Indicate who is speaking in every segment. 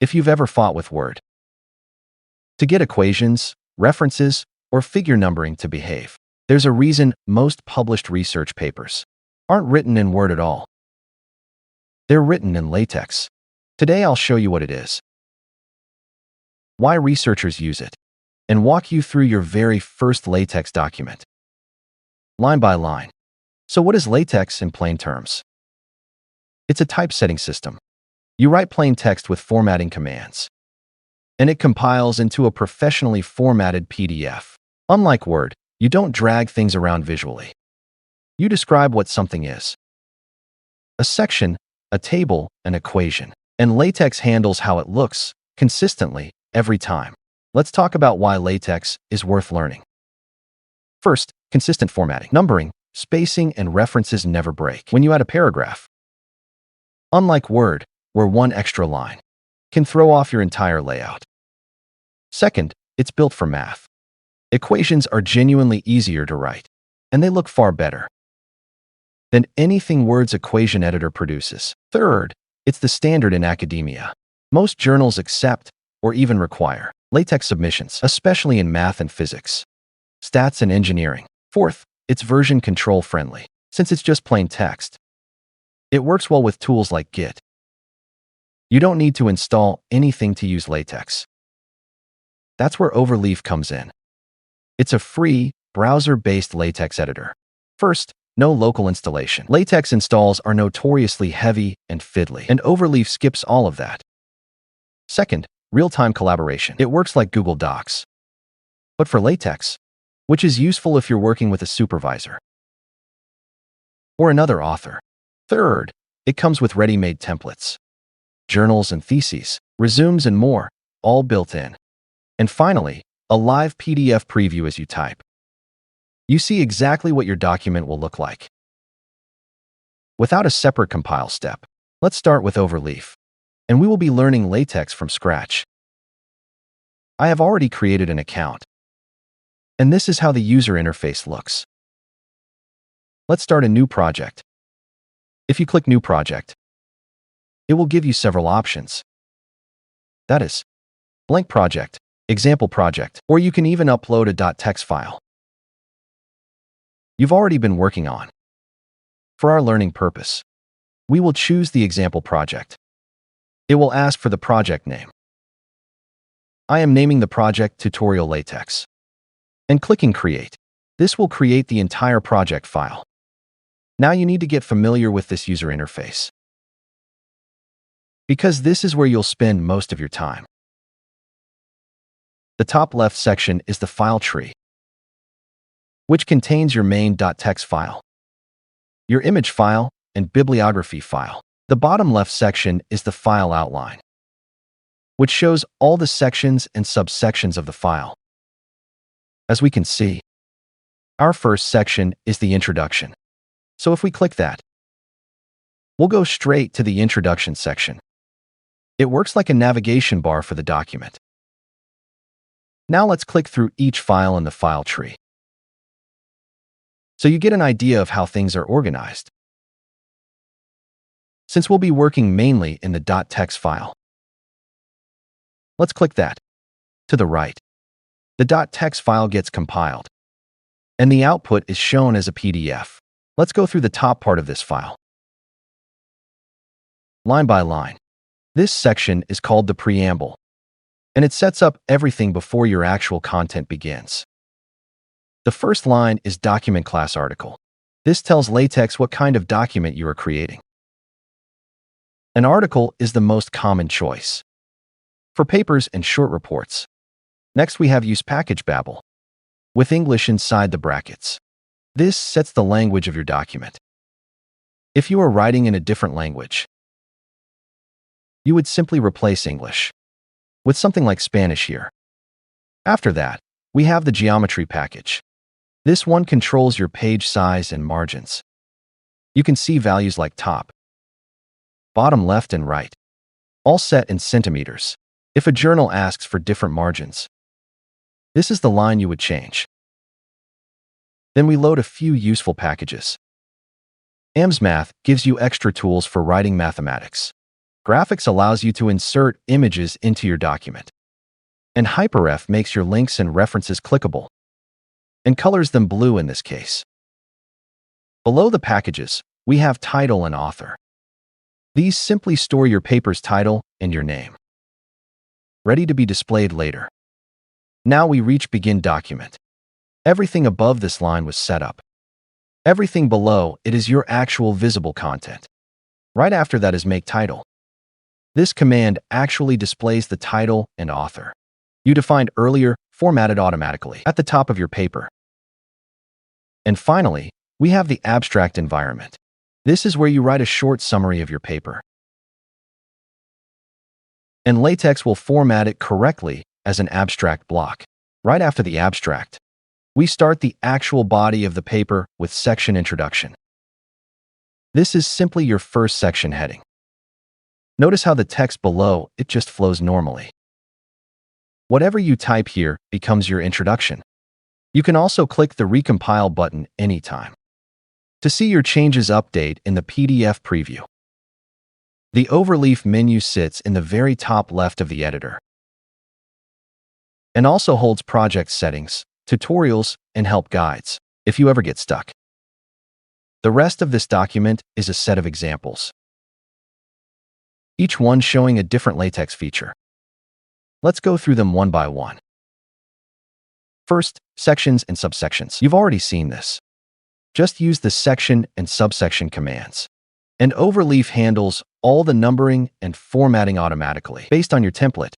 Speaker 1: if you've ever fought with Word to get equations, references, or figure numbering to behave. There's a reason most published research papers aren't written in Word at all. They're written in LaTeX. Today I'll show you what it is, why researchers use it, and walk you through your very first LaTeX document, line by line. So what is LaTeX in plain terms? It's a typesetting system. You write plain text with formatting commands, and it compiles into a professionally formatted PDF. Unlike Word, you don't drag things around visually. You describe what something is: a section, a table, an equation. And LaTeX handles how it looks, consistently, every time. Let's talk about why LaTeX is worth learning. First, consistent formatting. Numbering, spacing, and references never break when you add a paragraph. Unlike Word, where one extra line can throw off your entire layout. Second, it's built for math. Equations are genuinely easier to write, and they look far better than anything Word's equation editor produces. Third, it's the standard in academia. Most journals accept, or even require, LaTeX submissions, especially in math and physics, stats and engineering. Fourth, it's version control friendly. Since it's just plain text, it works well with tools like Git. You don't need to install anything to use LaTeX. That's where Overleaf comes in. It's a free, browser-based LaTeX editor. First, no local installation. LaTeX installs are notoriously heavy and fiddly, and Overleaf skips all of that. Second, real-time collaboration. It works like Google Docs, but for LaTeX, which is useful if you're working with a supervisor or another author. Third, it comes with ready-made templates, journals and theses, resumes, and more, all built in. And finally, a live PDF preview as you type. You see exactly what your document will look like without a separate compile step. Let's start with Overleaf, and we will be learning LaTeX from scratch. I have already created an account, and this is how the user interface looks. Let's start a new project. If you click New Project, it will give you several options. That is, blank project, example project, or you can even upload a .text file you've already been working on. For our learning purpose, we will choose the example project. It will ask for the project name. I am naming the project Tutorial LaTeX and clicking Create. This will create the entire project file. Now you need to get familiar with this user interface, because this is where you'll spend most of your time. The top left section is the file tree, which contains your main.txt file, your image file, and bibliography file. The bottom left section is the file outline, which shows all the sections and subsections of the file. As we can see, our first section is the introduction. So if we click that, we'll go straight to the introduction section. It works like a navigation bar for the document. Now let's click through each file in the file tree, so you get an idea of how things are organized. Since we'll be working mainly in the .text file, let's click that. To the right, the .text file gets compiled, and the output is shown as a PDF. Let's go through the top part of this file, line by line. This section is called the preamble, and it sets up everything before your actual content begins. The first line is document class article. This tells LaTeX what kind of document you are creating. An article is the most common choice for papers and short reports. Next, we have use package babble with English inside the brackets. This sets the language of your document. If you are writing in a different language, you would simply replace English with something like Spanish here. After that, we have the geometry package. This one controls your page size and margins. You can see values like top, bottom left, and right, all set in centimeters. If a journal asks for different margins, this is the line you would change. Then we load a few useful packages. AMSmath gives you extra tools for writing mathematics, Graphics allows you to insert images into your document. And hyperref makes your links and references clickable and colors them blue in this case. Below the packages, we have title and author. These simply store your paper's title and your name, ready to be displayed later. Now we reach Begin Document. Everything above this line was set up. Everything below it is your actual visible content. Right after that is Make Title. This command actually displays the title and author you defined earlier, formatted automatically at the top of your paper. And finally, we have the abstract environment. This is where you write a short summary of your paper. And LaTeX will format it correctly as an abstract block. Right after the abstract, we start the actual body of the paper with section introduction. This is simply your first section heading. Notice how the text below it just flows normally. Whatever you type here becomes your introduction. You can also click the Recompile button anytime to see your changes update in the PDF preview. The Overleaf menu sits in the very top left of the editor and also holds project settings, tutorials, and help guides if you ever get stuck. The rest of this document is a set of examples, each one showing a different LaTeX feature. Let's go through them one by one. First, sections and subsections. You've already seen this. Just use the section and subsection commands. And Overleaf handles all the numbering and formatting automatically based on your template.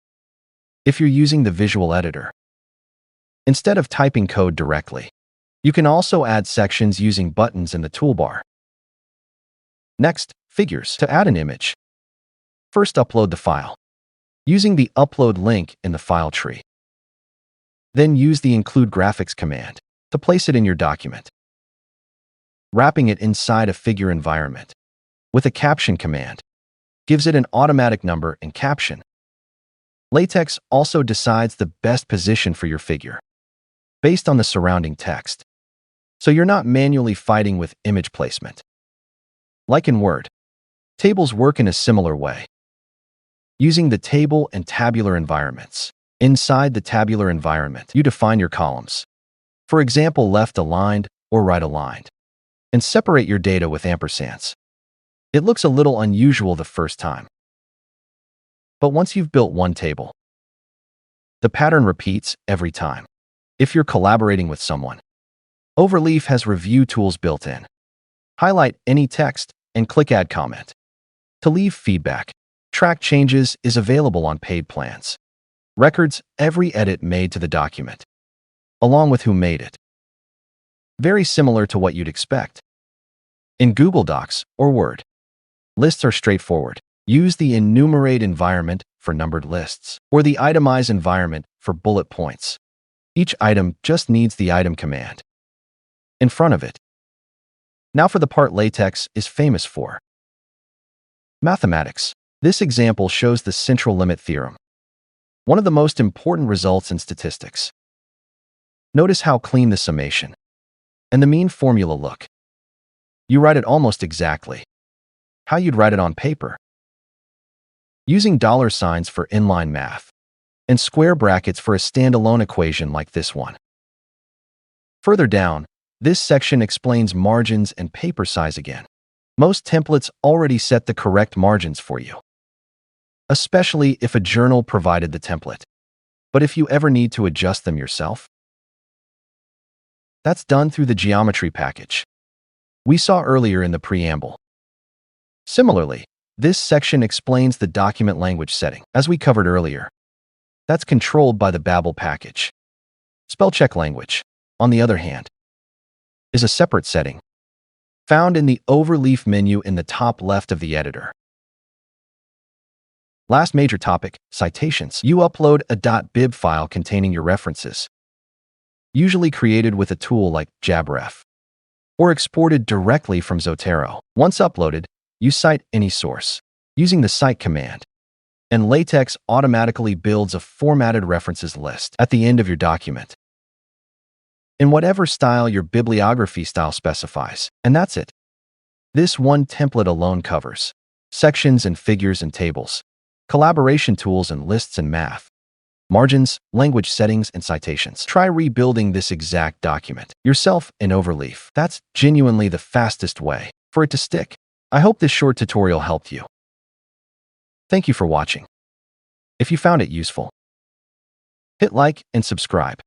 Speaker 1: If you're using the visual editor, instead of typing code directly, you can also add sections using buttons in the toolbar. Next, figures. To add an image, first upload the file using the upload link in the file tree. Then use the include graphics command to place it in your document, wrapping it inside a figure environment with a caption command. Gives it an automatic number and caption. LaTeX also decides the best position for your figure based on the surrounding text, so you're not manually fighting with image placement. Like in Word, tables work in a similar way. Using the table and tabular environments. Inside the tabular environment, you define your columns. For example, left aligned or right aligned, and separate your data with ampersands. It looks a little unusual the first time, but once you've built one table, the pattern repeats every time. If you're collaborating with someone, Overleaf has review tools built in. Highlight any text and click Add Comment to leave feedback. Track changes is available on paid plans. Records every edit made to the document, along with who made it. Very similar to what you'd expect in Google Docs or Word. Lists are straightforward. Use the enumerate environment for numbered lists or the itemize environment for bullet points. Each item just needs the item command in front of it. Now for the part LaTeX is famous for. Mathematics. This example shows the central limit theorem, one of the most important results in statistics. Notice how clean the summation and the mean formula look. You write it almost exactly how you'd write it on paper, using dollar signs for inline math and square brackets for a standalone equation like this one. Further down, this section explains margins and paper size again. Most templates already set the correct margins for you, especially if a journal provided the template. But if you ever need to adjust them yourself, that's done through the geometry package we saw earlier in the preamble. Similarly, this section explains the document language setting, as we covered earlier. That's controlled by the Babel package. Spellcheck language, on the other hand, is a separate setting, found in the Overleaf menu in the top left of the editor. Last major topic, citations. You upload a .bib file containing your references, usually created with a tool like JabRef, or exported directly from Zotero. Once uploaded, you cite any source using the cite command, and LaTeX automatically builds a formatted references list at the end of your document in whatever style your bibliography style specifies. And that's it. This one template alone covers sections and figures and tables, collaboration tools and lists and math, margins, language settings, and citations. Try rebuilding this exact document yourself in Overleaf. That's genuinely the fastest way for it to stick. I hope this short tutorial helped you. Thank you for watching. If you found it useful, hit like and subscribe.